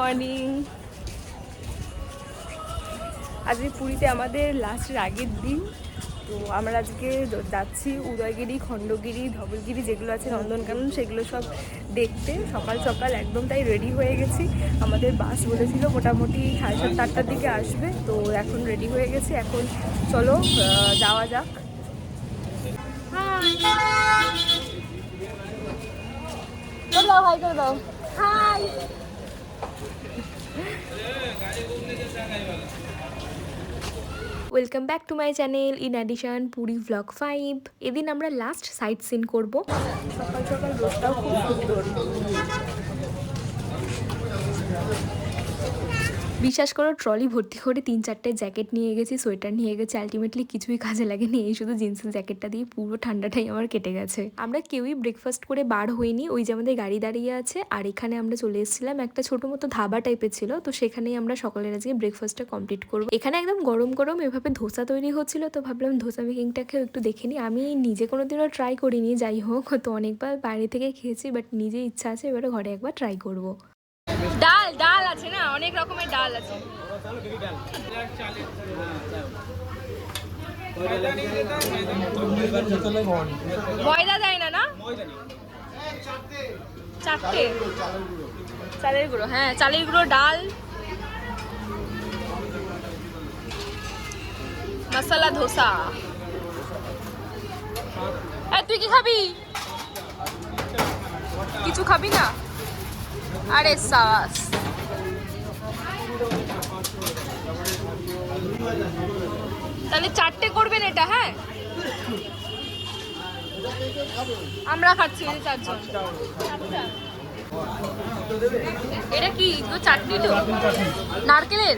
Morning. আজকে পুরীতে আমাদের লাস্টের আগের দিন। তো আমরা আজকে যাচ্ছি উদয়গিরি, খণ্ডগিরি, ধবলগিরি যেগুলো আছে নন্দনকানন, সেগুলো সব দেখতে। সকাল সকাল একদম তাই রেডি হয়ে গেছি। আমাদের বাস বলেছিল মোটামুটি 7:30-8টার দিকে আসবে। তো এখন রেডি হয়ে গেছি, এখন চলো যাওয়া যাক। হাই করে দাও। Hi. Welcome back to my channel in addition Puri vlog 5। এদিন আমরা লাস্ট সাইট সিন করব। সকাল সকাল রোডটাও খুব সুন্দর। বিশ্বাস করো, ট্রলি ভর্তি করে 3-4টে জ্যাকেট নিয়ে গেছি, সোয়েটার নিয়ে গেছি। আলটিমেটলি কিছুই কাজে লাগেনি, এই শুধু জিন্সের জ্যাকেটটা দিয়ে পুরো ঠান্ডাটাই আমার কেটে গেছে। আমরা কেউই ব্রেকফাস্ট করে বার হইনি, ওই যে আমাদের গাড়ি দাঁড়িয়ে আছে। আর এখানে আমরা চলে এসেছিলাম, একটা ছোট মতো ধাবা টাইপের ছিল, তো সেখানেই আমরা সকালের আজকে ব্রেকফাস্টটা কমপ্লিট করবো। এখানে একদম গরম গরম এভাবে ধোসা তৈরি হচ্ছিল, তো ভাবলাম ধোসা মেকিংটাকেও একটু দেখে নিই। আমি নিজে কোনোদিনও ট্রাই করিনি, যাই হোক, তো অনেকবার বাইরে থেকে খেয়েছি, বাট নিজে ইচ্ছা আছে এবারে ঘরে একবার ট্রাই করবো। ডাল ডাল আছে না, অনেক রকমের ডাল আছে। ময়দা দেয় না, না 4টে চালের গুঁড়ো। হ্যাঁ, চালের গুঁড়ো, ডাল, মশলা ধোসা। তুই কি খাবি? কিছু খাবি না? আরে সাস, তাহলে 4টে করবেন এটা। হ্যাঁ, আমরা খাচ্ছি 4জন। এটা কি চাটনি? তো নারকেলের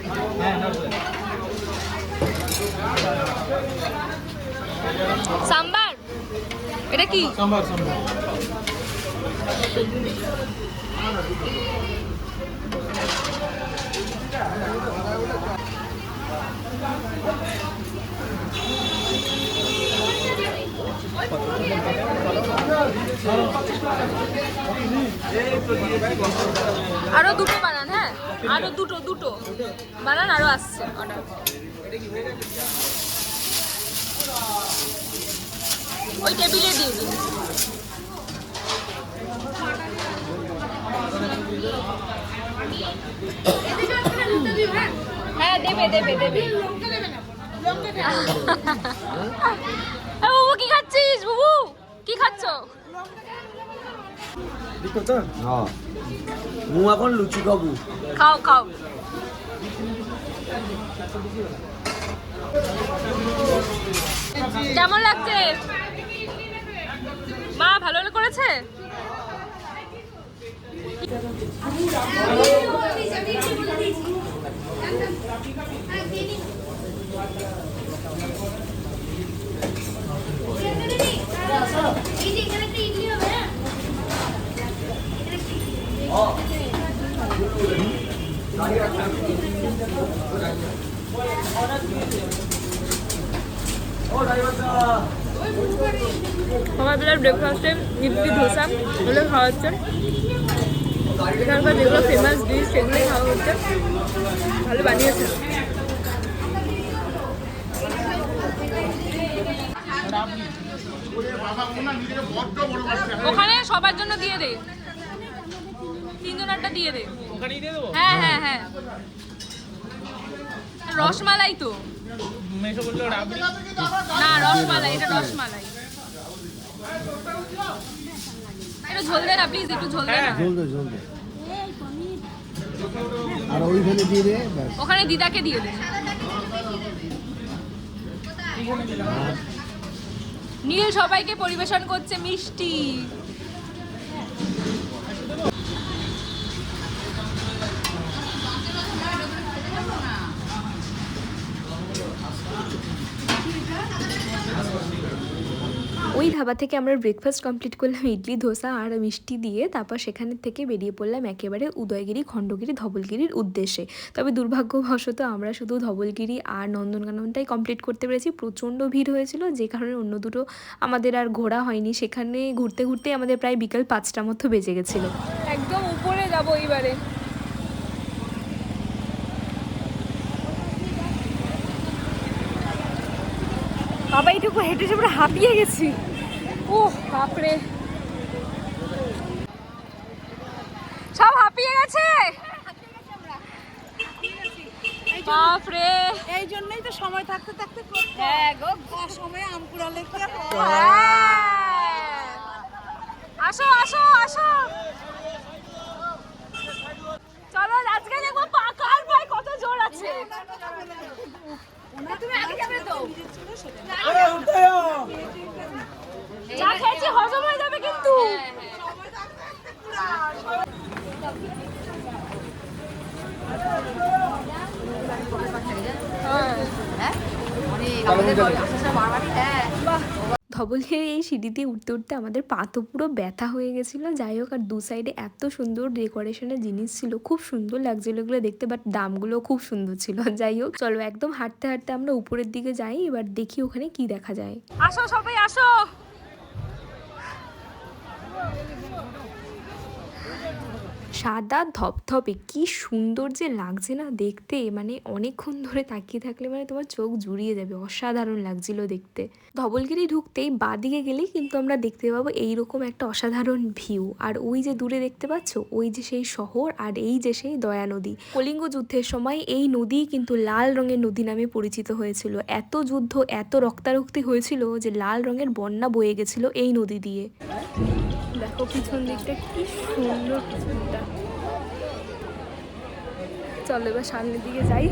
সাম্বার। এটা কি? সাম্বার। আরো দুটো বানান। হ্যাঁ, আরো দুটো বানান, আরো আসছে অর্ডার। ওই টেবিলে দিয়ে দিন। হ্যাঁ, দেবে। বাবু কি খাচ্ছিস? বাবু কি খাচ্ছ? এখন লুচি খাবো। খাও। কেমন লাগছে মা? ভালো করেছে? সকালবেলার ব্রেকফাস্টে ইডলি ধোসা এগুলো খাওয়া হচ্ছে। এখানকার যেগুলো ফেমাস ডিশ সেগুলোই খাওয়া হচ্ছে। ভালো বানিয়েছে। ওখানে সবার জন্য দিয়ে দে, 3জনেরটা দিয়ে দে। হ্যাঁ, রসমালাই তো না, রসমালাই, এটা রসমালাই। একটু ঝোল দে না প্লিজ, একটু ঝোল দে না। আর ওইখানে দিয়ে দে, ওখানে দিদাকে দিয়ে দে। নীল সবাইকে পরিবেশন করছে মিষ্টি। ওই ধাবা থেকে আমরা ব্রেকফাস্ট কমপ্লিট করলাম ইডলি ধোসা আর মিষ্টি দিয়ে। তারপর সেখানে থেকে বেরিয়ে পড়লাম একেবারে উদয়গিরি, খণ্ডগিরি, ধবলগিরির উদ্দেশ্যে। তবে দুর্ভাগ্যবশত আমরা শুধু ধবলগিরি আর নন্দনকাননটাই কমপ্লিট করতে পেরেছি। প্রচণ্ড ভিড় হয়েছিল, যে কারণে অন্য দুটো আমাদের আর ঘোরা হয়নি। সেখানে ঘুরতে ঘুরতে আমাদের প্রায় বিকাল 5টা মতো বেজে গেছিলো। একদম উপরে যাবো এইবারে। বাবা এইটুকু হেঁটে এসে পুরো হাঁপিয়ে গেছি। ও বাপরে, সব হাঁপিয়ে গেছে বাপরে। এই জন্যই তো সময় থাকতে থাকতে হ্যাঁ গো, সময় আম কুড়ালে কি আর হয়? আসো আসো আসো, চলো আজকে দেখবো কার পায়ে কত জোর আছে। তুমি আগে যাবে তো, যা খেয়েছি হজম হয়ে যাবে কিন্তু। ধবলের এই সিঁড়ি দিয়ে উঠতে উঠতে আমাদের পা তো পুরো ব্যথা হয়ে গেছিলো। যাই হোক, আর দু সাইডে এত সুন্দর ডেকোরেশনের জিনিস ছিল, খুব সুন্দর লাগছিল এগুলো দেখতে, বাট দামগুলো খুব সুন্দর ছিল। যাই হোক চলো, একদম হাঁটতে হাঁটতে আমরা উপরের দিকে যাই, এবার দেখি ওখানে কি দেখা যায়। আসো সবাই আসো। সাদা ধপধপে কি সুন্দর যে লাগছে না দেখতে, মানে অনেকক্ষণ ধরে তাকিয়ে থাকলে মানে তোমার চোখ জুড়িয়ে যাবে, অসাধারণ লাগছিল দেখতে। ধবলগিরি ঢুকতেই বাদিকে গেলেই কিন্তু আমরা দেখতে পাবো এইরকম একটা অসাধারণ ভিউ। আর ওই যে দূরে দেখতে পাচ্ছ, ওই যে সেই শহর, আর এই যে সেই দয়া নদী। কলিঙ্গ যুদ্ধের সময় এই নদী কিন্তু লাল রঙের নদী নামে পরিচিত হয়েছিল। এত যুদ্ধ, এত রক্তারক্তি হয়েছিল যে লাল রঙের বন্যা বয়ে গেছিল এই নদী দিয়ে। দেখো পিছন দিকটা কি সুন্দর পিছনটা। চলো এবার সামনের দিকে যাই,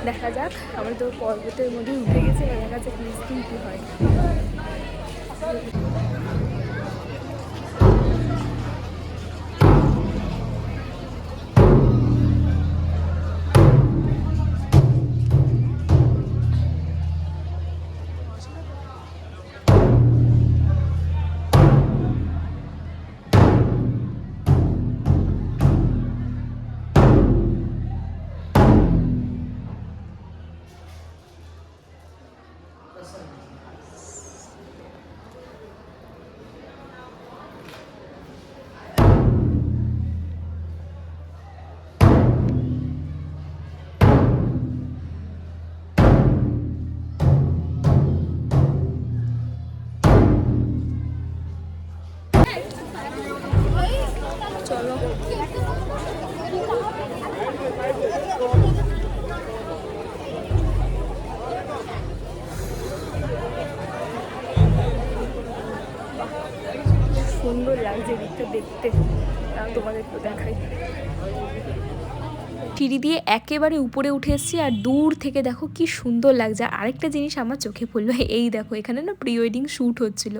দেখা যাক। আমরা তো পর্বতের মধ্যে উঠে গেছি, দেখা যাক নিশ্চিত কি হয়। চলো সুন্দর লাগছে দিকটা দেখতে, তোমাদেরকে দেখাই। সিঁড়ি দিয়ে একেবারে উপরে উঠে এসেছি, আর দূর থেকে দেখো কি সুন্দর লাগছে। আর আরেকটা জিনিস আমার চোখে পড়লো, এই দেখো এখানে না প্রি ওয়েডিং শ্যুট হচ্ছিল,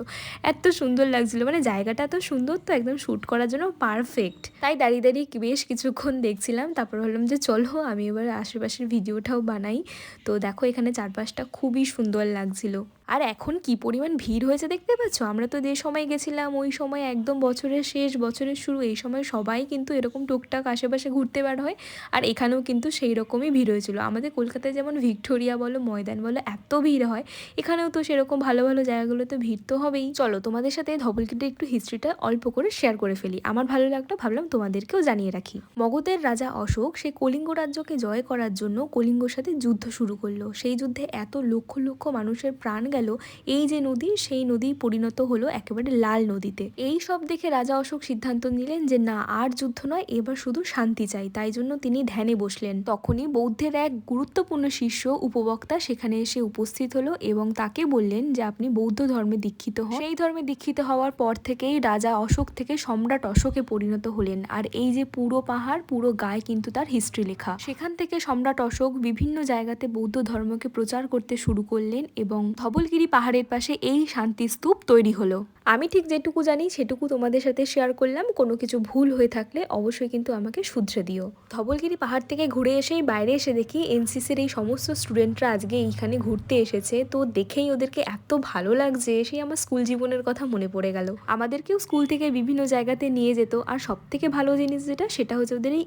এত সুন্দর লাগছিল, মানে জায়গাটা এত সুন্দর তো একদম শ্যুট করার জন্য পারফেক্ট। তাই দাঁড়িয়ে দাঁড়িয়ে বেশ কিছুক্ষণ দেখছিলাম, তারপর ভাবলাম যে চলো আমি এবার আশেপাশের ভিডিওটাও বানাই। তো দেখো এখানে চারপাশটা খুবই সুন্দর লাগছিল। আর এখন কি পরিমাণ ভিড় হয়েছে দেখতে পাচ্ছ। আমরা তো যে সময় গেছিলাম ওই সময় একদম বছরের শেষ, বছরের শুরু, এই সময় সবাই কিন্তু এরকম টুকটাক আশেপাশে ঘুরতে বার হয়। আর এখানেও কিন্তু সেই রকমই ভিড় হয়েছিল। আমাদের কলকাতায় যেমন ভিক্টোরিয়া বলো, ময়দান বলো, এত ভিড় হয়, এখানেও তো সেরকম ভালো ভালো জায়গাগুলোতে ভিড় তো হবেই। চলো তোমাদের সাথে ধবলগিরির একটু হিস্ট্রিটা অল্প করে শেয়ার করে ফেলি। আমার ভালো লাগলো, ভাবলাম তোমাদেরকেও জানিয়ে রাখি। মগধের রাজা অশোক সে কলিঙ্গ রাজ্যকে জয় করার জন্য কলিঙ্গর সাথে যুদ্ধ শুরু করলো। সেই যুদ্ধে এত লক্ষ লক্ষ মানুষের প্রাণ গেল। এই যে নদী, সেই নদী পরিণত হলো একেবারে লাল নদীতে। এই সব দেখে রাজা অশোক সিদ্ধান্ত নিলেন যে না, আর যুদ্ধ নয়, এবার শুধু শান্তি চাই। তাই জন্য তিনি ধ্যানে বসলেন। তখনই বৌদ্ধের এক গুরুত্বপূর্ণ শিষ্য উপবক্তা সেখানে এসে উপস্থিত হলো এবং তাকে বললেন যে আপনি বৌদ্ধ ধর্মে দীক্ষিত হন। সেই ধর্মে দীক্ষিত হওয়ার পর থেকেই রাজা অশোক থেকে সম্রাট অশোকে পরিণত হলেন। আর এই যে পুরো পাহাড়, পুরো গায়ে কিন্তু তার হিস্ট্রি লেখা। সেখান থেকে সম্রাট অশোক বিভিন্ন জায়গাতে বৌদ্ধ ধর্মকে প্রচার করতে শুরু করলেন এবং ধবলগিরি পাহাড়ের পাশে এই শান্তি স্তূপ তৈরি হলো। আমি ঠিক যেটুকু জানি সেটুকু তোমাদের সাথে শেয়ার করলাম। কোনো কিছু ভুল হয়ে থাকলে অবশ্যই কিন্তু আমাকে শুধরে দিও। ধবলগিরি পাহাড় থেকে ঘুরে এসেই বাইরে এসে দেখি এনসিসির এই সমস্ত স্টুডেন্টরা আজকে এইখানে ঘুরতে এসেছে। তো দেখেই ওদেরকে এত ভালো লাগছে, সেই আমার স্কুল জীবনের কথা মনে পড়ে গেল। আমাদেরকেও স্কুল থেকে বিভিন্ন জায়গাতে নিয়ে যেত। আর সব থেকে ভালো জিনিস যেটা, সেটা হচ্ছে ওদের এই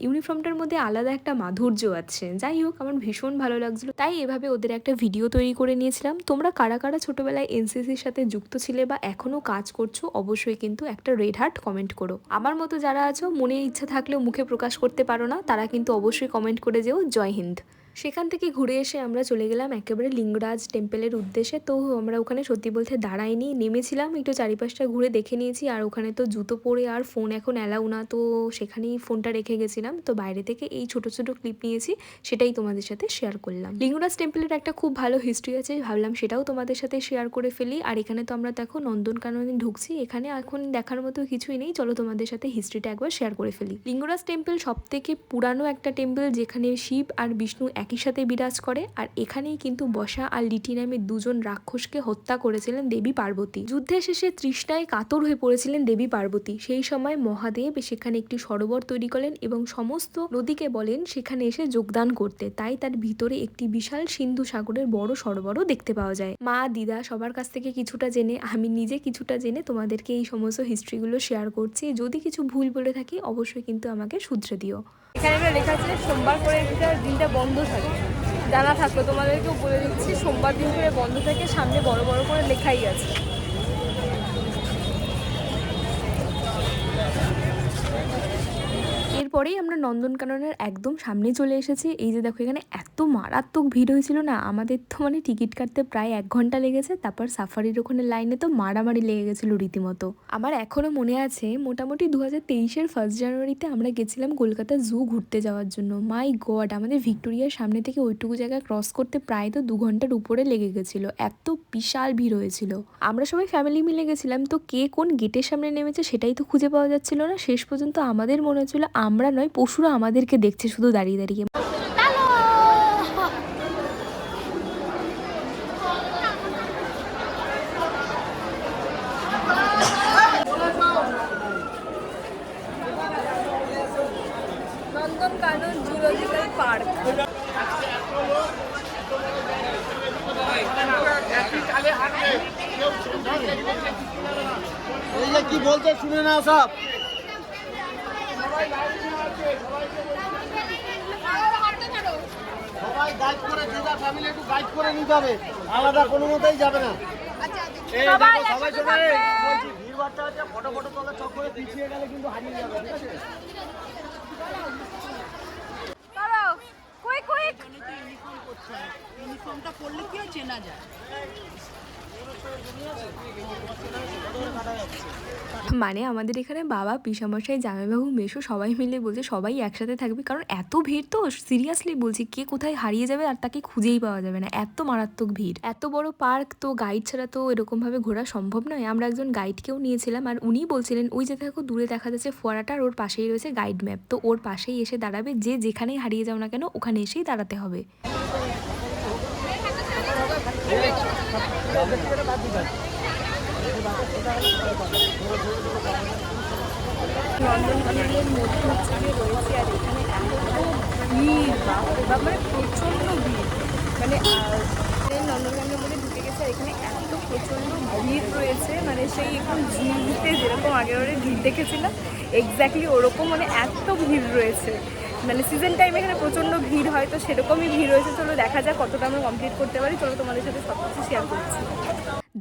ইউনিফর্মটার মধ্যে আলাদা একটা মাধুর্য আছে। যাই হোক, আমার ভীষণ ভালো লাগছিল, তাই এভাবে ওদের একটা ভিডিও তৈরি করে নিয়েছিলাম। তোমরা কারা কারা ছোটবেলায় এনসিসির সাথে যুক্ত ছিলে বা এখনো কাজ করছো, অবশ্যই কিন্তু একটা রেড হার্ট কমেন্ট করো। আমার মতো যারা আছো, মনের ইচ্ছা থাকলেও মুখে প্রকাশ করতে পারো না, তারা কিন্তু অবশ্যই কমেন্ট করে যেও জয় হিন্দ। সেখান থেকে ঘুরে এসে আমরা চলে গেলাম একেবারে লিঙ্গরাজ টেম্পলের উদ্দেশ্যে। তো আমরা ওখানে সত্যি বলতে দাঁড়াইনি, নেমেছিলাম, একটু চারিপাশটা ঘুরে দেখে নিয়েছি। আর ওখানে তো জুতো পরে আর ফোন এখন অ্যালাউ না, তো সেখানেই ফোনটা রেখে গেছিলাম। তো বাইরে থেকে এই ছোট ছোট ক্লিপ নিয়েছি, সেটাই তোমাদের সাথে শেয়ার করলাম। লিঙ্গরাজ টেম্পলের একটা খুব ভালো হিস্ট্রি আছে, ভাবলাম সেটাও তোমাদের সাথে শেয়ার করে ফেলি। আর এখানে তো আমরা দেখো নন্দনকাননে ঢুকছি, এখানে এখন দেখার মতো কিছুই নেই, চলো তোমাদের সাথে হিস্ট্রিটা একবার শেয়ার করে ফেলি। লিঙ্গরাজ টেম্পল সব থেকে পুরানো একটা টেম্পল, যেখানে শিব আর বিষ্ণু একই সাথে বিরাজ করে। আর এখানেই কিন্তু বসা আর লিটি নামে দুজন রাক্ষসকে হত্যা করেছিলেন দেবী পার্বতী। যুদ্ধের শেষে তৃষ্ণায় কাতর হয়ে পড়েছিলেন দেবী পার্বতী। সেই সময় মহাদেব সেখানে একটি সরোবর তৈরি করেন এবং সমস্ত নদীকে বলেন সেখানে এসে যোগদান করতে। তাই তার ভিতরে একটি বিশাল সিন্ধু সাগরের বড় সরোবরও দেখতে পাওয়া যায়। মা, দিদা সবার কাছ থেকে কিছুটা জেনে, আমি নিজে কিছুটা জেনে তোমাদেরকে এই সমস্ত হিস্ট্রিগুলো শেয়ার করছি। যদি কিছু ভুল বলে থাকি অবশ্যই কিন্তু আমাকে শুধরে দিও। এখানে একটা লেখা আছে সোমবার করে দিনটা বন্ধ থাকে, জানা থাকলো তোমাদেরকেও বলে দিচ্ছি, সোমবার দিন করে বন্ধ থাকে, সামনে বড় বড় করে লেখাই আছে। এরপরেই আমরা নন্দনকাননের একদম সামনে চলে এসেছি। এই যে দেখো, এখানে এত মারাত্মক ভিড় হয়েছিল না, আমাদের তো মানে টিকিট কাটতে প্রায় 1 ঘন্টা লেগেছে। তারপর সাফারির ওখানে লাইনে তো মারামারি লেগে গেছিল রীতিমতো। আমার এখনো মনে আছে, মোটামুটি 2023-এর 1 জানুয়ারিতে আমরা গেছিলাম কলকাতা জু ঘুরতে যাওয়ার জন্য। মাই গড, আমাদের ভিক্টোরিয়ার সামনে থেকে ওইটুকু জায়গা ক্রস করতে প্রায় তো 2 ঘন্টার উপরে লেগে গেছিলো, এত বিশাল ভিড় হয়েছিল। আমরা সবাই ফ্যামিলি মিলে গেছিলাম, তো কে কোন গেটের সামনে নেমেছে সেটাই তো খুঁজে পাওয়া যাচ্ছিল না। শেষ পর্যন্ত আমাদের মনে হচ্ছিল আমরা নয়, পশুরা আমাদেরকে দেখছে শুধু দাঁড়িয়ে দাঁড়িয়ে। Nandankanan zoological park. এই যে কি বলতে শুনে না সব। সবাই গাইড করে, যেটা ফ্যামিলি একটু গাইড করে নিতে হবে, আলাদা কোনো মতেই যাবে না। এই দেখো সবাই সবাই বলছি, ভিড় বাড়তে আছে, ফটো ফটো তোলা চক করে পিছিয়ে গেলে কিন্তু হারিয়ে যাবে, ঠিক আছে? চলো কুইক কুইক। ইউনিফর্ম করতে হয়, ইউনিফর্মটা পরলে কি হয় চেনা যায়। মানে আমাদের এখানে বাবা, পিসামশাই, জামাইবাবু, মেসো সবাই মিলে বলছে সবাই একসাথে থাকবে, কারণ এত ভিড়। তো সিরিয়াসলি বলছি, কে কোথায় হারিয়ে যাবে আর তাকে খুঁজেই পাওয়া যাবে না, এত মারাত্মক ভিড়। এত বড় পার্ক, তো গাইড ছাড়া তো এরকমভাবে ঘোরা সম্ভব নয়। আমরা একজন গাইডকেও নিয়েছিলাম, আর উনিই বলছিলেন ওই যে দেখো দূরে দেখা যাচ্ছে ফোয়ারাটা, আর ওর পাশেই রয়েছে গাইড ম্যাপ, তো ওর পাশেই এসে দাঁড়াবে, যে যেখানেই হারিয়ে যাও না কেন ওখানে এসেই দাঁড়াতে হবে। নন্দনকাননের মধ্যে হচ্ছে যে রয়েছে, আর এখানে এত ভিড়, বাপ মানে প্রচণ্ড ভিড়। মানে নন্দনকাননের মধ্যে ঢুকে গেছে, আর এখানে এত প্রচণ্ড ভিড় রয়েছে, মানে সেই এখন ঝিলতে যেরকম আগের বারে ভিড় দেখেছিলাম এক্স্যাক্টলি ওরকম, মানে এত ভিড় রয়েছে। মানে সিজন টাইমে এখানে প্রচণ্ড ভিড় হয়, তো সেরকমই ভিড় রয়েছে। চলো দেখা যাক কতটা আমরা কমপ্লিট করতে পারি। চলো তোমাদের সাথে সব কিছু শেয়ার করছি।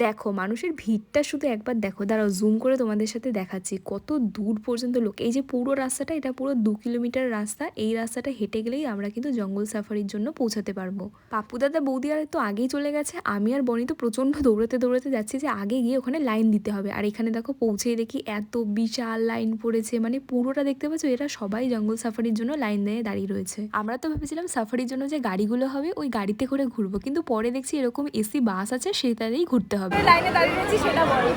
দেখো মানুষের ভিড়টা শুধু একবার দেখো, দাঁড়াও জুম করে তোমাদের সাথে দেখাচ্ছি কত দূর পর্যন্ত লোক। এই যে পুরো রাস্তাটা, এটা পুরো 2 কিলোমিটার রাস্তা। এই রাস্তাটা হেঁটে গেলেই আমরা কিন্তু জঙ্গল সাফারির জন্য পৌঁছাতে পারবো। পাপ্পু দাদা বৌদি আর তো আগেই চলে গেছে, আমি আর বনি তো প্রচণ্ড দৌড়াতে দৌড়াতে যাচ্ছি যে আগে গিয়ে ওখানে লাইন দিতে হবে। আর এখানে দেখো পৌঁছেই দেখি এত বিশাল লাইন পড়েছে, মানে পুরোটা দেখতে পাচ্ছ, এরা সবাই জঙ্গল সাফারির জন্য লাইন দিয়ে দাঁড়িয়ে রয়েছে। আমরা তো ভেবেছিলাম সাফারির জন্য যে গাড়িগুলো হবে ওই গাড়িতে করে ঘুরবো, কিন্তু পরে দেখছি এরকম এসি বাস আছে, সেটাতেই ঘুরতে হবে। লাইনে দাঁড়িয়ে রয়েছি সেটা বলো।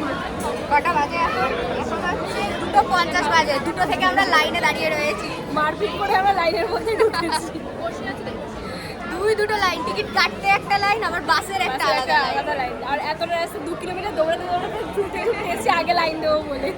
কটা বাজে এখন? এখন হচ্ছে 2:50 বাজে। 2টো থেকে আমরা লাইনে দাঁড়িয়ে রয়েছি। মারপিট করে আমরা লাইনের মধ্যে ঢুকেছি। দুটো লাইন, টিকিট কাটতে একটা লাইন, আবার বাসের একটা আলাদা লাইন। আলাদা লাইন। আর এতটা রাস্তা 2 কিলোমিটার দৌড়াতে দৌড়াতে ছুটে ছুটে এসে আগে লাইন দেবো বলে।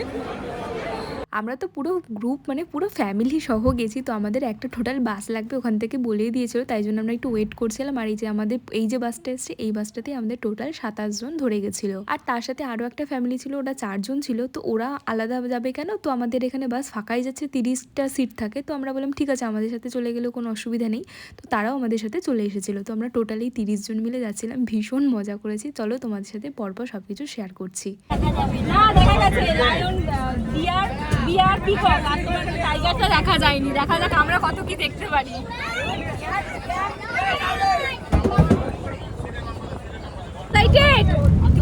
আমরা তো পুরো গ্রুপ, মানে পুরো ফ্যামিলি সহ গেছি, তো আমাদের একটা টোটাল বাস লাগবে, ওখান থেকে বলেই দিয়েছিল, তাই জন্য আমরা একটু ওয়েট করছিলাম। আর এই যে আমাদের এই যে বাসটা এসছে, এই বাসটাতেই আমাদের টোটাল 27 জন ধরে গেছিলো। আর তার সাথে আরও একটা ফ্যামিলি ছিল, ওরা 4 জন ছিল, তো ওরা আলাদা যাবে কেন, তো আমাদের এখানে বাস ফাঁকাই যাচ্ছে, 30টা সিট থাকে। তো আমরা বললাম ঠিক আছে, আমাদের সাথে চলে গেলেও কোনো অসুবিধা নেই। তো তারাও আমাদের সাথে চলে এসেছিলো, তো আমরা টোটালি 30 জন মিলে যাচ্ছিলাম, ভীষণ মজা করেছি। চলো তোমাদের সাথে পরপর সব কিছু শেয়ার করছি। না দেখা গেছে লায়ন, ডিয়ার, বিয়ার পিকক আর তোমার টাইগারটা দেখা যায়নি। দেখা যাক আমরা কত কি দেখতে পারি।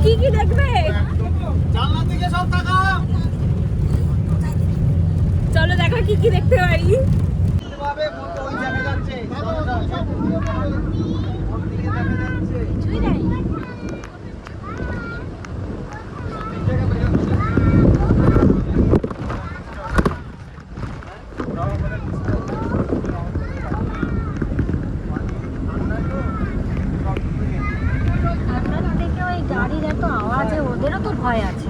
কি কি দেখবে? জানলা থেকে সব টাকা চলো দেখো কি কি দেখতে পারি। ভাবে ওই দেখা যাচ্ছে ওর দিকে দেখা যাচ্ছে আপনার থেকে ওই গাড়ির এত আওয়াজে ওদেরও তো ভয় আছে।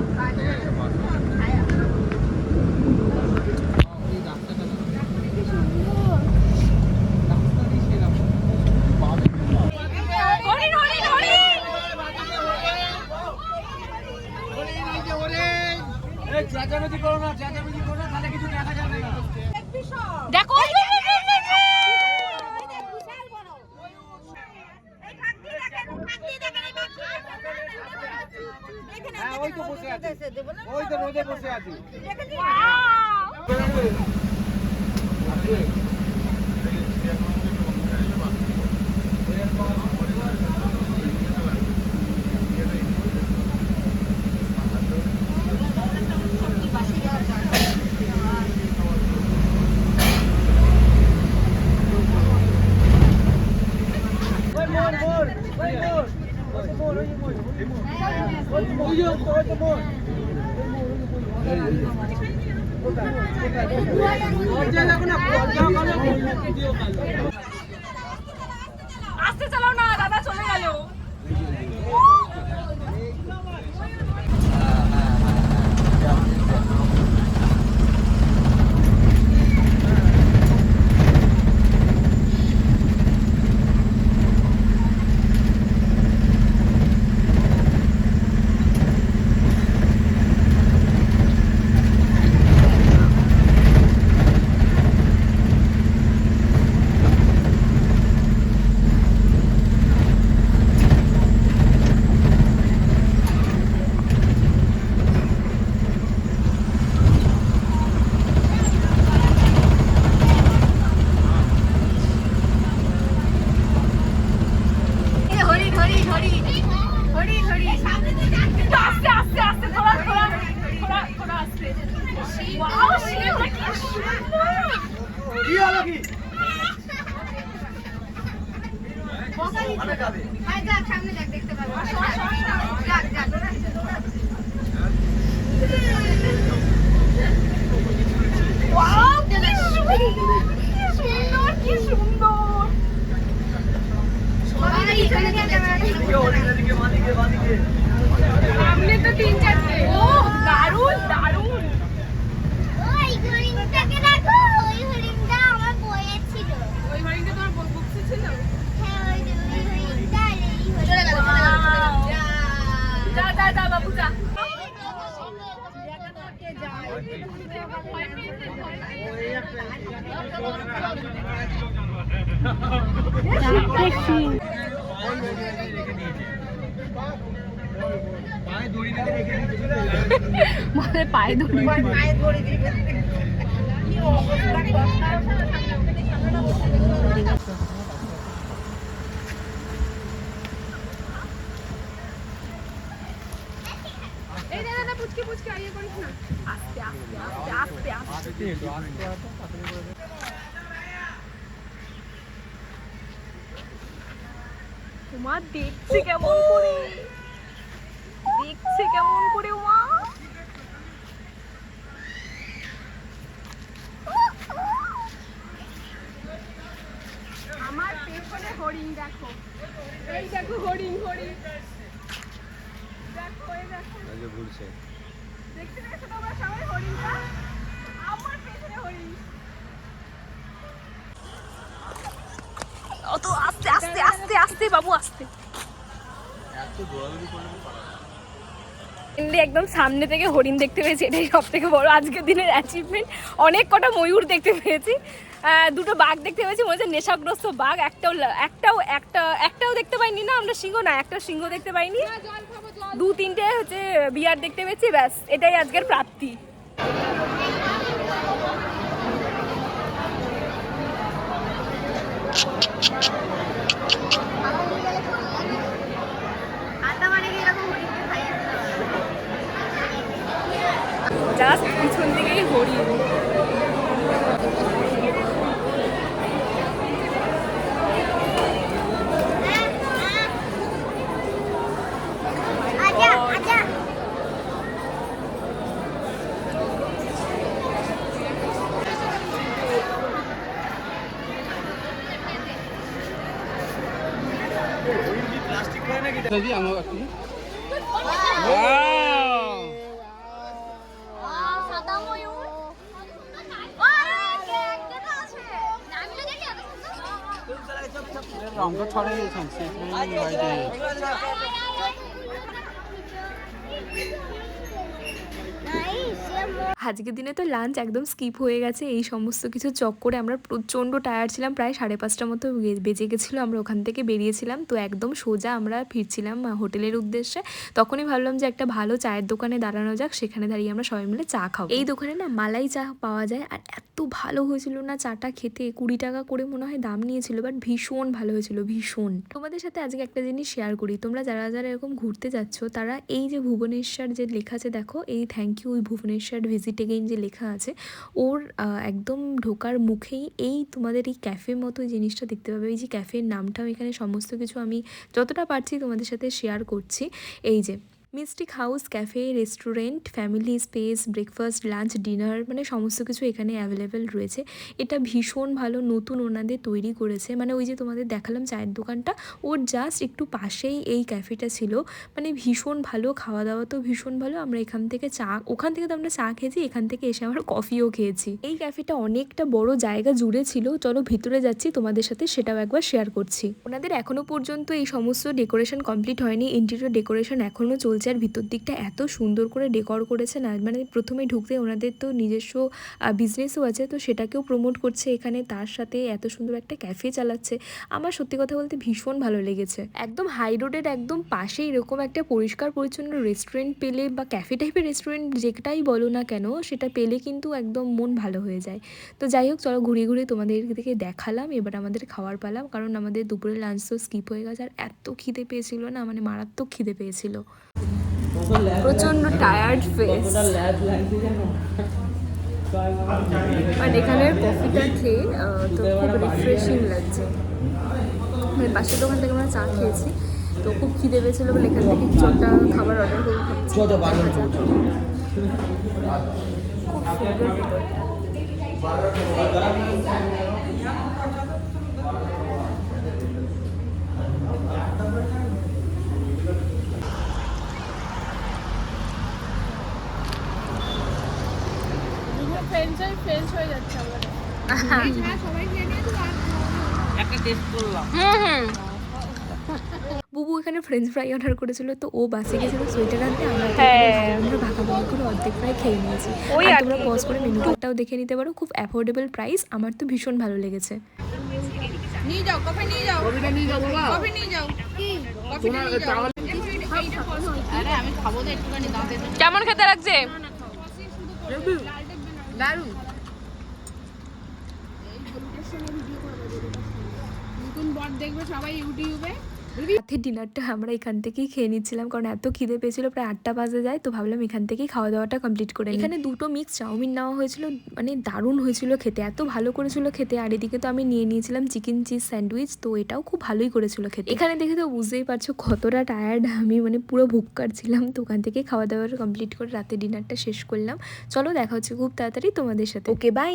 চেঁচামেচি করো না, চেঁচামেচি করো না, তাহলে কিছু দেখা যাবে না। দেখো হ্যাঁ ওই তো বসে আছে, ওই তো রোদে বসে আছে। আস্তে চালাও না, দাদা চলে গেল। আস্তে আস্তে আস্তে থোড়া থোড়া থোড়া থোড়া আস্তে। ওয়াও শিলটা কি সুন্দর। কি হলো কি? সামনে দেখ, দেখতে পাবো। যাক যাক ওয়াও কি সুন্দর, কি সুন্দর। সামনে তো 3-4টে। ও দারুণ দারুণ। ওই হরিণটাকে দেখো, ওই হরিণটা আমার বইয়ে ছিল। ওই হরিণটা তোমার বুকসে ছিল? হ্যাঁ ওই হরিণটা আর এই হরিণটা। যা যা যা বাবু যা। পায়ে দড়ি দিয়ে রেখে দিয়েছে। মানে পায়ে ধরে এই দাদা পুচকে পুচকে আইয়ে করিস না। আস্তে আস্তে আস্তে আস্তে আস্তে। তোমার দেখছে কেমন করে, দেখছে কেমন করে মা। আমার পেছনে হরিণ দেখো, এই দেখো হরিণ হরিণ দেখো, এই দেখো ঘুরছে। দেখতে পেয়েছো তোমরা সবাই হরিণটা? আমার পেছনে হরিণ। অত আস্তে আস্তে আস্তে আস্তে বাবু আস্তে। একদম সামনে থেকে হরিণ দেখতে পেয়েছি, এটাই সব থেকে বড় আজকের দিনের অ্যাচিভমেন্ট। অনেক কটা ময়ূর দেখতে পেয়েছি, দুটো বাঘ দেখতে পেয়েছি, মনে হচ্ছে নেশাগ্রস্ত বাঘ। একটাও দেখতে পাইনি না আমরা, সিংহ না, একটা সিংহ দেখতে পাইনি। 2-3টে হচ্ছে বিয়ার দেখতে পেয়েছি, ব্যাস এটাই আজকের প্রাপ্তি। দাদি আমার একটু সাদা ময়ূর রঙটা ছড়াই গেছেন আজকের দিনে তো লাঞ্চ একদম স্কিপ হয়ে গেছে। এই সমস্ত কিছু চক্করে আমরা প্রচণ্ড টায়ার্ড ছিলাম, প্রায় 5:30টার মতো বেজে গেছিলো। আমরা ওখান থেকে বেরিয়েছিলাম, তো একদম সোজা আমরা ফিরছিলাম হোটেলের উদ্দেশ্যে। তখনই ভাবলাম যে একটা ভালো চায়ের দোকানে দাঁড়ানো যাক, সেখানে দাঁড়িয়ে আমরা সবাই মিলে চা খাবো। এই দোকানে না মালাই চা পাওয়া যায়, আর এত ভালো হয়েছিল না চাটা খেতে। 20 টাকা করে মনে হয় দাম নিয়েছিল, বাট ভীষণ ভালো হয়েছিল, ভীষণ। তোমাদের সাথে আজকে একটা জিনিস শেয়ার করি, তোমরা যারা যারা এরকম ঘুরতে যাচ্ছ তারা এই যে ভুবনেশ্বর যে লেখা আছে দেখো, এই thank you Bhubaneswar visit again যে লেখা আছে, ওর একদম ঢোকার মুখেই এই তোমাদের এই ক্যাফে মতো জিনিসটা দেখতে পাবে। এই যে ক্যাফের নামটাও এখানে সমস্ত কিছু আমি যতটা পারছি তোমাদের সাথে শেয়ার করছি। এই যে mystic house cafe, restaurant, family space, breakfast, lunch, dinner, মানে সমস্ত কিছু এখানে অ্যাভেলেবেল রয়েছে। এটা ভীষণ ভালো, নতুন ওনাদের তৈরি করেছে। মানে ওই যে তোমাদের দেখালাম চায়ের দোকানটা, ওর জাস্ট একটু পাশেই এই ক্যাফেটা ছিল। মানে ভীষণ ভালো, খাওয়া দাওয়া তো ভীষণ ভালো। আমরা ওখান থেকে তো আমরা চা খেয়েছি, এখান থেকে এসে আমরা কফিও খেয়েছি। এই ক্যাফেটা অনেকটা বড় জায়গা জুড়ে ছিল। চলো ভিতরে যাচ্ছি, তোমাদের সাথে সেটাও একবার শেয়ার করছি। ওনাদের এখনো পর্যন্ত এই সমস্ত ডেকোরেশন কমপ্লিট হয়নি, ইন্টেরিয়র ডেকোরেশন এখনো চলছে। আর ভিতর দিকটা এত সুন্দর করে ডেকোর করেছে না, মানে প্রথমে ঢুকতে ওনাদের তো নিজস্ব বিজনেসও আছে, তো সেটাকেও প্রমোট করছে এখানে, তার সাথে এত সুন্দর একটা ক্যাফে চালাচ্ছে। আমার সত্যি কথা বলতে ভীষণ ভালো লেগেছে। একদম হাই রোডের একদম পাশে এরকম একটা পরিষ্কার পরিচ্ছন্ন রেস্টুরেন্ট পেলে, বা ক্যাফে টাইপের রেস্টুরেন্ট যেটাই বলো না কেন, সেটা পেলে কিন্তু একদম মন ভালো হয়ে যায়। তো যাই হোক, চলো ঘুরে ঘুরে তোমাদের দিকে দেখালাম। এবার আমাদের খাওয়ার পালাম, কারণ আমাদের দুপুরে লাঞ্চ তো স্কিপ হয়ে গেছে। আর এত খিদে পেয়েছিল না, মানে মারাত্মক খিদে পেয়েছিল। প্রচন্ড টায়ার্ড ফেস, বাট এখানের কফিটা খেয়ে তো খুব রিফ্রেশিং লাগছে। মানে পাশের দোকান থেকে আমরা চা খেয়েছি, তো খুব খিদে পেয়েছিলো বলে এখান থেকে কিছু একটা খাবার অর্ডার করে খাচ্ছি। খুব সুন্দর ফ্রেঞ্চ হয়ে যাচ্ছে আমাদের। বুবু এখানে ফ্রেঞ্চ ফ্রাই অর্ডার করেছিল, তো ও বাসে গেছিল সোয়েটার আনতে। আমরা ভাগাভাগি করে অর্ধেক ফ্রাই খেয়ে নিয়েছি। আর তোমরা পজ করে মেনু কার্ডটাও দেখে নিতে পারো, খুব অ্যাফোর্ডেবল প্রাইস। আমার তো ভীষণ ভালো লেগেছে। নিয়ে যাও কফি, নিয়ে যাও কফি, নিয়ে যাও আরে আমি খাবো তো একটুখানি দাঁতে। কেমন খেতে লাগছে? দারুণ। নতুন বর দেখবে সবাই ইউটিউবে। রাতের ডিনারটা আমরা এখান থেকেই খেয়ে নিচ্ছিলাম, কারণ এত খিদে পেয়েছিল, প্রায় 8টা বাজে যায়। তো ভাবলাম এখান থেকেই খাওয়া দাওয়াটা কমপ্লিট করে। এখানে 2টো মিক্স চাউমিন নেওয়া হয়েছিল, মানে দারুণ হয়েছিল খেতে, এত ভালো করেছিল খেতে। আর এদিকে তো আমি নিয়ে নিয়েছিলাম চিকেন চিজ স্যান্ডউইচ, তো এটাও খুব ভালোই করেছিল খেতে। এখানে দেখে তো বুঝতেই পারছো কতটা টায়ার্ড আমি, মানে পুরো ভুক্কার ছিলাম। তো ওখান থেকে খাওয়া দাওয়াটা কমপ্লিট করে রাতের ডিনারটা শেষ করলাম। চলো দেখা হচ্ছে খুব তাড়াতাড়ি তোমাদের সাথে। Okay bye.